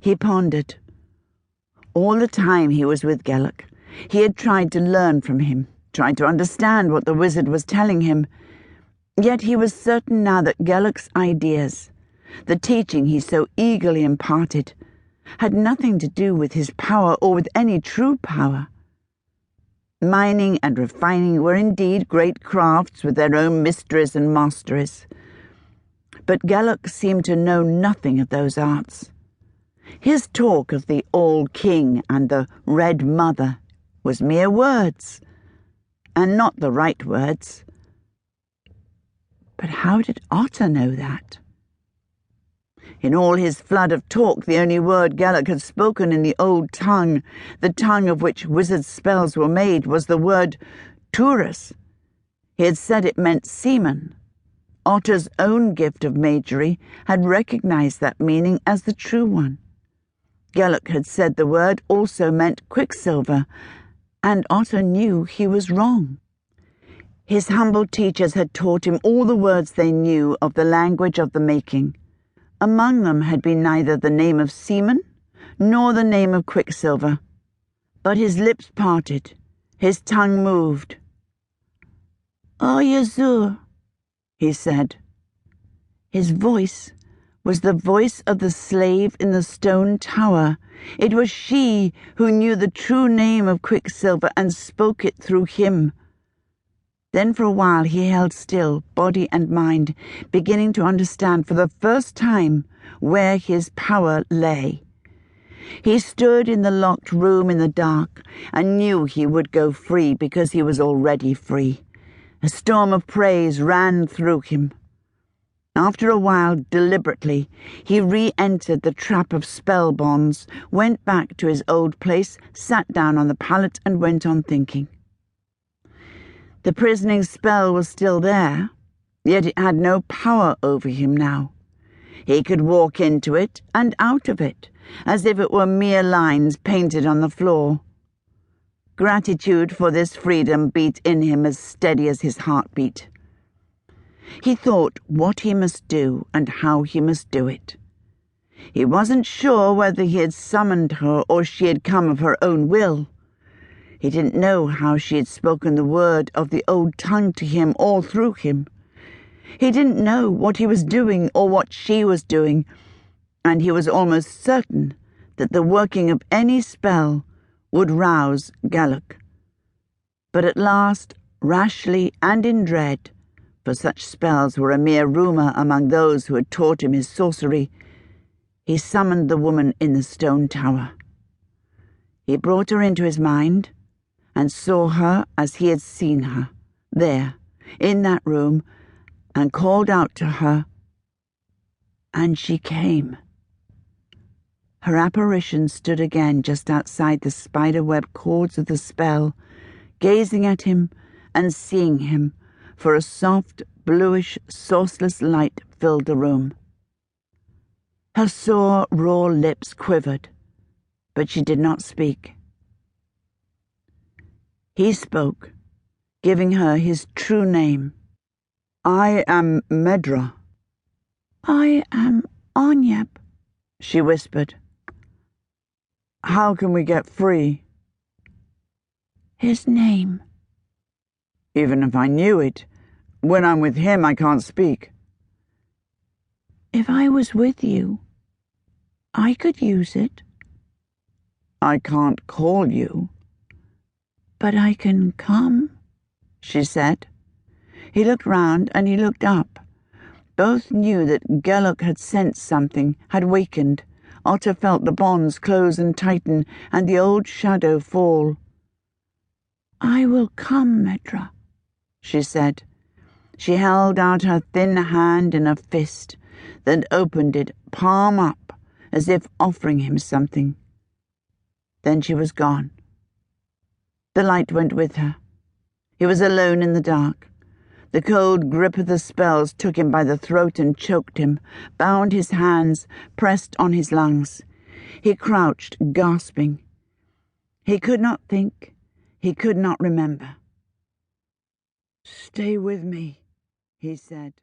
He pondered. All the time he was with Geluk, he had tried to learn from him, tried to understand what the wizard was telling him. Yet he was certain now that Geluk's ideas, the teaching he so eagerly imparted, had nothing to do with his power or with any true power. Mining and refining were indeed great crafts with their own mysteries and masteries. But Geluk seemed to know nothing of those arts. His talk of the All-King and the Red Mother was mere words, and not the right words. But how did Otter know that? In all his flood of talk, the only word Geluk had spoken in the old tongue, the tongue of which wizard's spells were made, was the word Turus. He had said it meant seaman. Otter's own gift of magery had recognized that meaning as the true one. Geluk had said the word also meant quicksilver, and Otter knew he was wrong. His humble teachers had taught him all the words they knew of the language of the making. Among them had been neither the name of seaman nor the name of quicksilver. But his lips parted, his tongue moved. "Oh, Yazur," he said. His voice was the voice of the slave in the stone tower. It was she who knew the true name of Quicksilver and spoke it through him. Then for a while he held still, body and mind, beginning to understand for the first time where his power lay. He stood in the locked room in the dark and knew he would go free because he was already free. A storm of praise ran through him. After a while, deliberately, he re-entered the trap of spell bonds, went back to his old place, sat down on the pallet and went on thinking. The prisoning spell was still there, yet it had no power over him now. He could walk into it and out of it, as if it were mere lines painted on the floor. Gratitude for this freedom beat in him as steady as his heartbeat. He thought what he must do and how he must do it. He wasn't sure whether he had summoned her or she had come of her own will. He didn't know how she had spoken the word of the old tongue to him all through him. He didn't know what he was doing or what she was doing, and he was almost certain that the working of any spell would rouse Geluk. But at last, rashly and in dread, for such spells were a mere rumour among those who had taught him his sorcery, he summoned the woman in the stone tower. He brought her into his mind, and saw her as he had seen her, there, in that room, and called out to her, and she came. Her apparition stood again just outside the spider-web cords of the spell, gazing at him and seeing him, for a soft, bluish, sourceless light filled the room. Her sore, raw lips quivered, but she did not speak. He spoke, giving her his true name. "I am Medra." "I am Onyeb," she whispered. "How can we get free?" "His name." "Even if I knew it, when I'm with him I can't speak." "If I was with you, I could use it." "I can't call you." "But I can come," she said. He looked round and he looked up. Both knew that Geluk had sensed something, had wakened. Otter felt the bonds close and tighten and the old shadow fall. "I will come, Medra," she said. She held out her thin hand in a fist, then opened it, palm up, as if offering him something. Then she was gone. The light went with her. He was alone in the dark. The cold grip of the spells took him by the throat and choked him, bound his hands, pressed on his lungs. He crouched, gasping. He could not think. He could not remember. "Stay with me," he said.